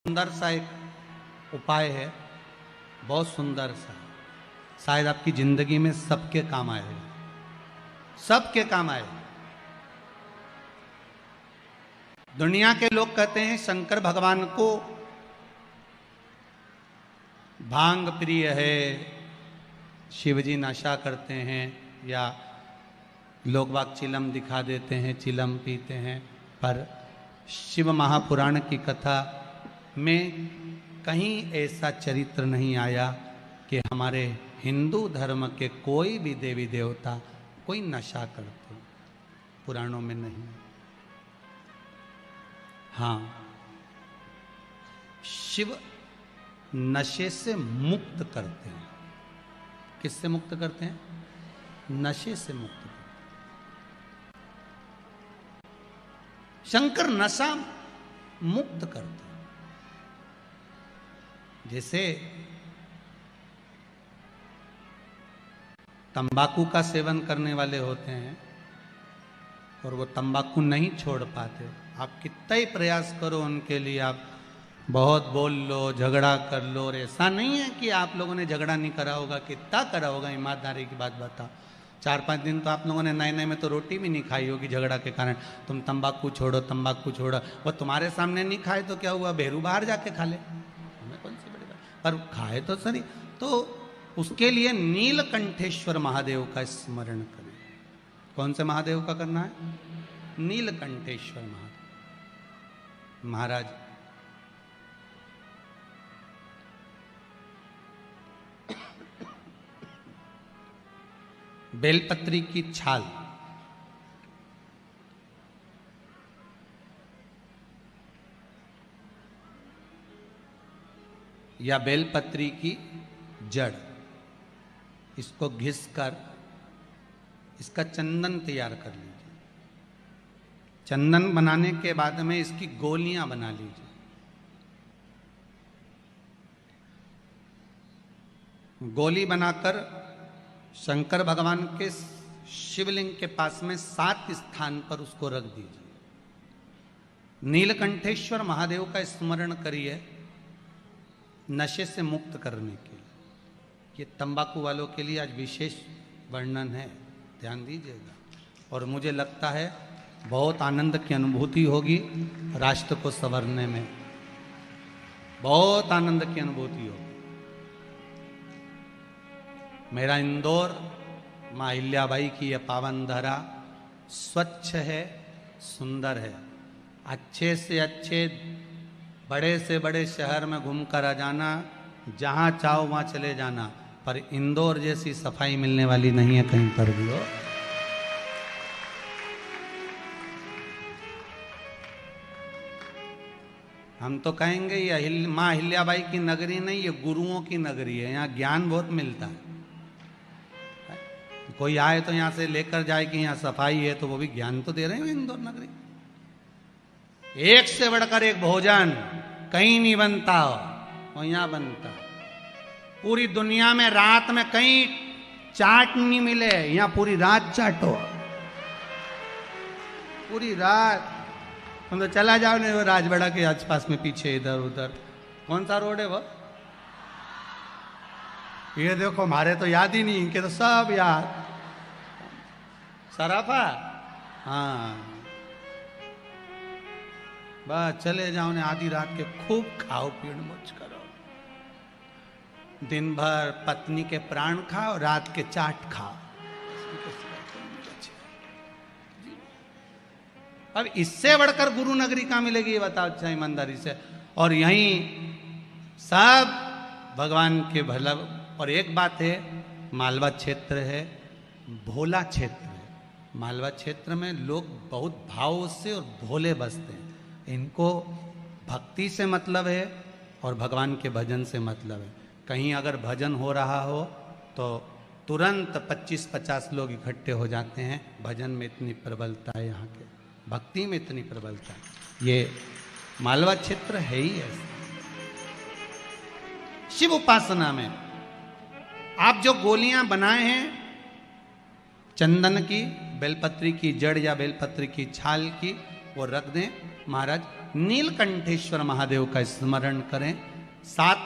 सुंदर सा एक उपाय है, बहुत सुंदर सा, शायद आपकी जिंदगी में सबके काम आएगा, सबके काम आएगा। दुनिया के लोग कहते हैं शंकर भगवान को भांग प्रिय है, शिवजी नशा करते हैं, या लोग बाग चिलम दिखा देते हैं, चिलम पीते हैं। पर शिव महापुराण की कथा में कहीं ऐसा चरित्र नहीं आया कि हमारे हिंदू धर्म के कोई भी देवी देवता कोई नशा करते, पुराणों में नहीं। हाँ, शिव नशे से मुक्त करते हैं। किससे मुक्त करते हैं? नशे से मुक्त करते हैं। शंकर नशा मुक्त करते हैं। जैसे तंबाकू का सेवन करने वाले होते हैं और वो तंबाकू नहीं छोड़ पाते, आप कितना ही प्रयास करो उनके लिए, आप बहुत बोल लो, झगड़ा कर लो, और ऐसा नहीं है कि आप लोगों ने झगड़ा नहीं करा होगा, कितना करा होगा, ईमानदारी की बात बताओ। 4-5 दिन तो आप लोगों ने नए नए में तो रोटी भी नहीं खाई होगी झगड़ा के कारण। तुम तंबाकू छोड़ो, तंबाकू छोड़ो, वो तुम्हारे सामने नहीं खाए तो क्या हुआ, भेरू बाहर जाके खा ले, हमें कौन सी बड़ी बात, पर खाए तो सही। तो उसके लिए नीलकंठेश्वर महादेव का स्मरण करें। कौन से महादेव का करना है? नीलकंठेश्वर महादेव महाराज। बेलपत्री की छाल, या बेलपत्री की जड़, इसको घिसकर इसका चंदन तैयार कर लीजिए। चंदन बनाने के बाद में इसकी गोलियां बना लीजिए। गोली बनाकर शंकर भगवान के शिवलिंग के पास में 7 स्थान पर उसको रख दीजिए। नीलकंठेश्वर महादेव का स्मरण करिए नशे से मुक्त करने के लिए। ये तंबाकू वालों के लिए आज विशेष वर्णन है, ध्यान दीजिएगा। और मुझे लगता है बहुत आनंद की अनुभूति होगी, राष्ट्र को संवरने में बहुत आनंद की अनुभूति होगी। मेरा इंदौर माँ अहिल्याबाई की यह पावन धरा स्वच्छ है, सुंदर है। अच्छे से अच्छे बड़े से बड़े शहर में घूमकर आ जाना, जहाँ चाहो वहाँ चले जाना, पर इंदौर जैसी सफाई मिलने वाली नहीं है कहीं पर भी हो। हम तो कहेंगे ये माँ अहिल्याबाई की नगरी नहीं, ये गुरुओं की नगरी है। यहाँ ज्ञान बहुत मिलता है। कोई आए तो यहाँ से लेकर जाए कि यहाँ सफाई है, तो वो भी ज्ञान तो दे रहे हैं इंदौर नगरी। एक से बढ़कर एक भोजन कहीं नहीं बनता हो, और यहाँ बनता। पूरी दुनिया में रात में कहीं चाट नहीं मिले, यहाँ पूरी रात चाटो, पूरी रात। हम तो चला जाओ नहीं, वो राजवाड़ा के आसपास में पीछे इधर उधर, कौन सा रोड है वो, ये देखो, हमारे तो याद ही नहीं, इनके तो सब याद। सराफा, हाँ, बस चले जाओ ने आधी रात के खूब खाओ पीड़ मौज करो। दिन भर पत्नी के प्राण खाओ, रात के चाट खाओ। अब इससे बढ़कर गुरु नगरी कहाँ मिलेगी, ये बताओ अच्छा ईमानदारी से। और यहीं सब भगवान के भला। और एक बात है, मालवा क्षेत्र है, भोला क्षेत्र है। मालवा क्षेत्र में लोग बहुत भाव से और भोले बसते हैं। इनको भक्ति से मतलब है और भगवान के भजन से मतलब है। कहीं अगर भजन हो रहा हो तो तुरंत 25-50 लोग इकट्ठे हो जाते हैं। भजन में इतनी प्रबलता है, यहाँ के भक्ति में इतनी प्रबलता है। ये मालवा क्षेत्र है ही ऐसा। शिव उपासना में आप जो गोलियां बनाए हैं चंदन की, बेलपत्री की जड़ या बेलपत्री की छाल की, वो रख दें। महाराज नीलकंठेश्वर महादेव का स्मरण करें। 7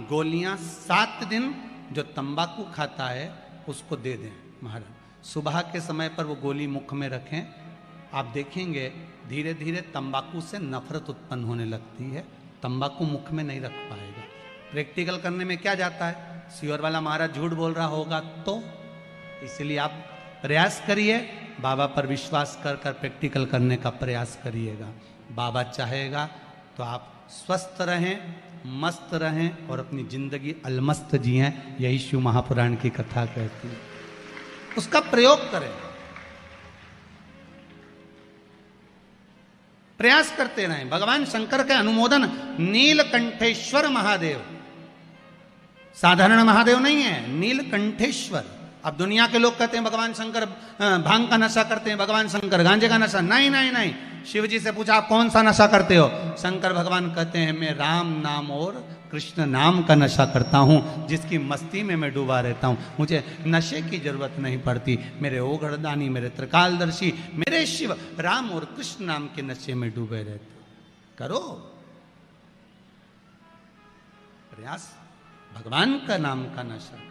गोलियां 7 दिन जो तंबाकू खाता है उसको दे दें महाराज। सुबह के समय पर वो गोली मुख में रखें, आप देखेंगे धीरे धीरे तंबाकू से नफरत उत्पन्न होने लगती है, तंबाकू मुख में नहीं रख पाएगा। प्रैक्टिकल करने में क्या जाता है, सियोर वाला महाराज झूठ बोल रहा होगा तो, इसलिए आप प्रयास करिए, बाबा पर विश्वास कर कर प्रैक्टिकल करने का प्रयास करिएगा। बाबा चाहेगा तो आप स्वस्थ रहें, मस्त रहें और अपनी जिंदगी अलमस्त जिएं। यही शिव महापुराण की कथा कहती है, उसका प्रयोग करें, प्रयास करते रहें। भगवान शंकर के अनुमोदन नीलकंठेश्वर महादेव, साधारण महादेव नहीं है, नीलकंठेश्वर। अब दुनिया के लोग कहते हैं भगवान शंकर भांग का नशा करते हैं, भगवान शंकर गांजे का नशा, नहीं नहीं नहीं। शिव जी से पूछा आप कौन सा नशा करते हो, शंकर भगवान कहते हैं मैं राम नाम और कृष्ण नाम का नशा करता हूँ, जिसकी मस्ती में मैं डूबा रहता हूँ, मुझे नशे की जरूरत नहीं पड़ती। मेरे ओघड़दानी, मेरे त्रिकालदर्शी, मेरे शिव राम और कृष्ण नाम के नशे में डूबे रहते। करो प्रयास, भगवान का नाम का नशा।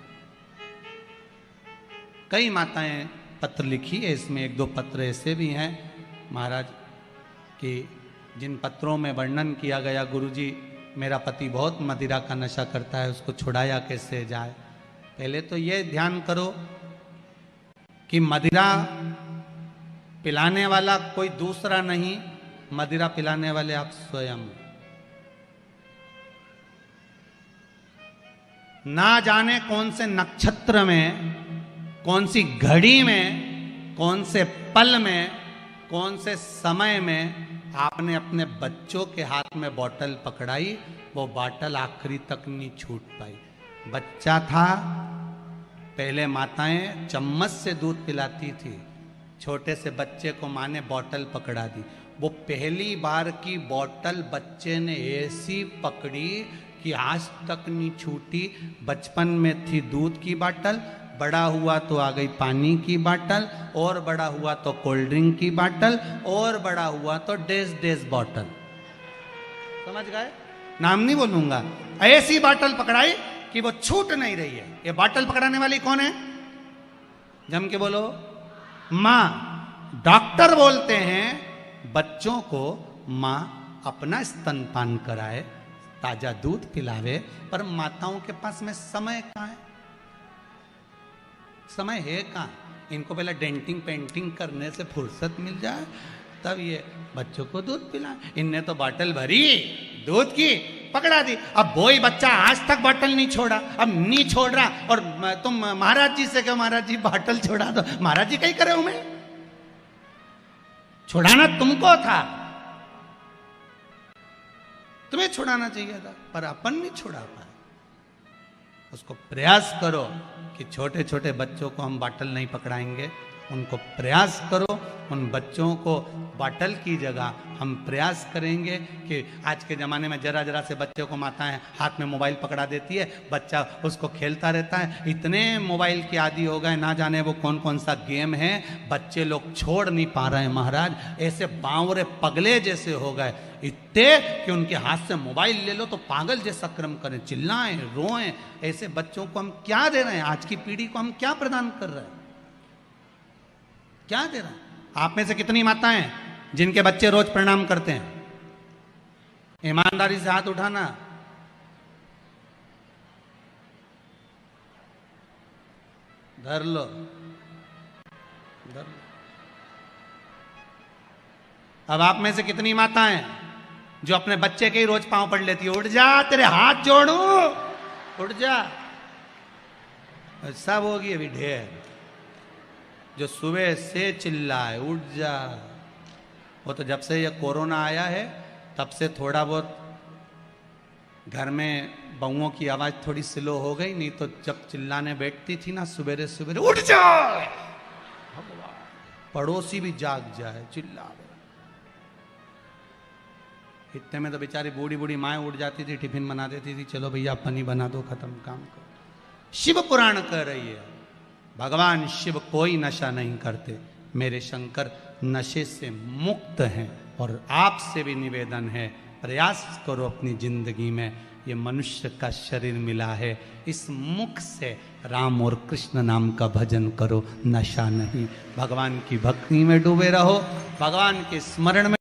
कई माताएं पत्र लिखी है, इसमें 1-2 पत्र ऐसे भी हैं महाराज कि जिन पत्रों में वर्णन किया गया, गुरुजी मेरा पति बहुत मदिरा का नशा करता है, उसको छुड़ाया कैसे जाए। पहले तो ये ध्यान करो कि मदिरा पिलाने वाला कोई दूसरा नहीं, मदिरा पिलाने वाले आप स्वयं। ना जाने कौन से नक्षत्र में, कौन सी घड़ी में, कौन से पल में, कौन से समय में आपने अपने बच्चों के हाथ में बोतल पकड़ाई, वो बोतल आखिरी तक नहीं छूट पाई। बच्चा था, पहले माताएं चम्मच से दूध पिलाती थी, छोटे से बच्चे को माँ ने बोतल पकड़ा दी। वो पहली बार की बोतल बच्चे ने ऐसी पकड़ी कि आज तक नहीं छूटी। बचपन में थी दूध की बोतल, बड़ा हुआ तो आ गई पानी की बोतल, और बड़ा हुआ तो कोल्ड ड्रिंक की बोतल, और बड़ा हुआ तो डेज बोतल। समझ गए? नाम नहीं बोलूंगा। ऐसी बोतल पकड़ाई कि वो छूट नहीं रही है। ये बोतल पकड़ाने वाली कौन है? जम के बोलो, माँ। डॉक्टर बोलते हैं बच्चों को माँ अपना स्तनपान कराए, ताजा दूध पिलावे, पर माताओं के पास में समय कहाँ है? समय है कहाँ? इनको पहले डेंटिंग पेंटिंग करने से फुर्सत मिल जाए तब ये बच्चों को दूध पिलाए। इनने तो बोतल भरी दूध की, पकड़ा दी। अब वही बच्चा आज तक बोतल नहीं छोड़ा, अब नहीं छोड़ रहा, और तुम महाराज जी से कहो महाराज जी बोतल छोड़ा दो। महाराज जी कहीं करे हूं मैं? छुड़ाना तुमको था, तुम्हें छुड़ाना चाहिए था, पर अपन नहीं छुड़ा पाए। उसको प्रयास करो कि छोटे छोटे बच्चों को हम बोतल नहीं पकड़ाएंगे, उनको प्रयास करो उन बच्चों को बोतल की जगह हम प्रयास करेंगे कि आज के ज़माने में जरा जरा से बच्चों को माताएं हाथ में मोबाइल पकड़ा देती है, बच्चा उसको खेलता रहता है। इतने मोबाइल के आदी हो गए, ना जाने वो कौन कौन सा गेम है, बच्चे लोग छोड़ नहीं पा रहे हैं महाराज। ऐसे बावरे पगले जैसे हो गए इतने कि उनके हाथ से मोबाइल ले लो तो पागल जैसा क्रम करें, चिल्लाएं, रोएं। ऐसे बच्चों को हम क्या दे रहे हैं? आज की पीढ़ी को हम क्या प्रदान कर रहे हैं? क्या दे रहे हैं? आप में से कितनी माताएं जिनके बच्चे रोज प्रणाम करते हैं? ईमानदारी से हाथ उठाना। धर लो, धर लो। अब आप में से कितनी माताएं जो अपने बच्चे के ही रोज पांव पड़ लेती है? उठ जा, तेरे हाथ जोड़ू, उठ जा। सब होगी अभी ढेर जो सुबह से चिल्लाए उठ जा। वो तो जब से ये कोरोना आया है तब से थोड़ा बहुत घर में बहुओं की आवाज थोड़ी स्लो हो गई, नहीं तो जब चिल्लाने बैठती थी ना सुबेरे सुबेरे, उठ जा, पड़ोसी भी जाग जाए, चिल्ला। इतने में तो बेचारी बूढ़ी बूढ़ी माएँ उठ जाती थी, टिफिन बना देती थी, चलो भैया पनी बना दो, खत्म काम करो। शिव पुराण कह रही है भगवान शिव कोई नशा नहीं करते, मेरे शंकर नशे से मुक्त हैं। और आपसे भी निवेदन है, प्रयास करो अपनी जिंदगी में, ये मनुष्य का शरीर मिला है, इस मुख से राम और कृष्ण नाम का भजन करो, नशा नहीं। भगवान की भक्ति में डूबे रहो, भगवान के स्मरण